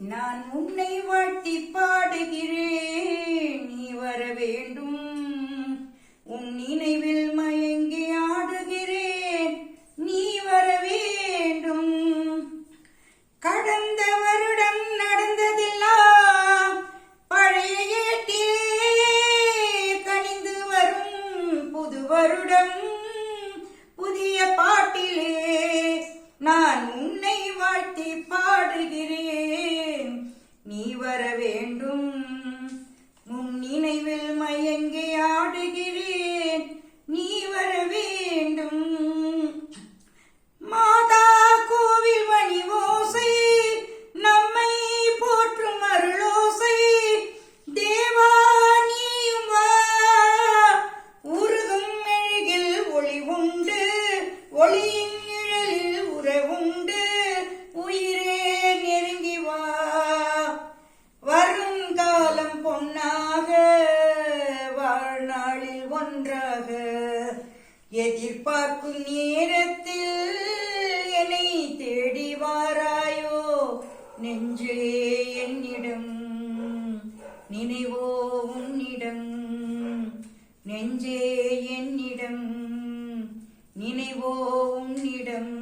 நான் உன்னை வாழ்த்தி பாடுகிறேன், நீ வர வேண்டும். உன் நினைவில் மயங்கி ஆடுகிறேன், நீ வர வேண்டும். கடந்த வருடம் நடந்ததெல்லாம் பழைய ஏட்டிலே கனிந்து வரும் புது வருடம் புதிய பாட்டிலே நான் உன்னை வாழ்த்தி பாடுகிறேன், நீ வர வேண்டும். உன் நினைவில் மயங்கி ஆடுகிறேன், நீ வர வேண்டும். மாதா கோவில் மணி ஓசை நம்மை போற்றும் அருளோசை, தேவா நீயும் வா. உருகும் மெழுகில் ஒளி உண்டு, ஒளியின் நிழலில் உறவுண்டு, உயிரே நெருங்கி வா. வருங்காலம் பொன்னாக, வாழ்நாளில் ஒன்றாக, எதிர்பார்க்கும் நேரத்தில் என்னை தேடி வாராயோ. நெஞ்சே என்னிடம், நினைவோ உன்னிடம். நெஞ்சே என்னிடம், நினைவோ உன்னிடம்.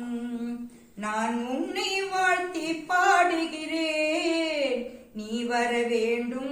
நான் உன்னை வாழ்த்தி பாடுகிறேன், நீ வர வேண்டும்.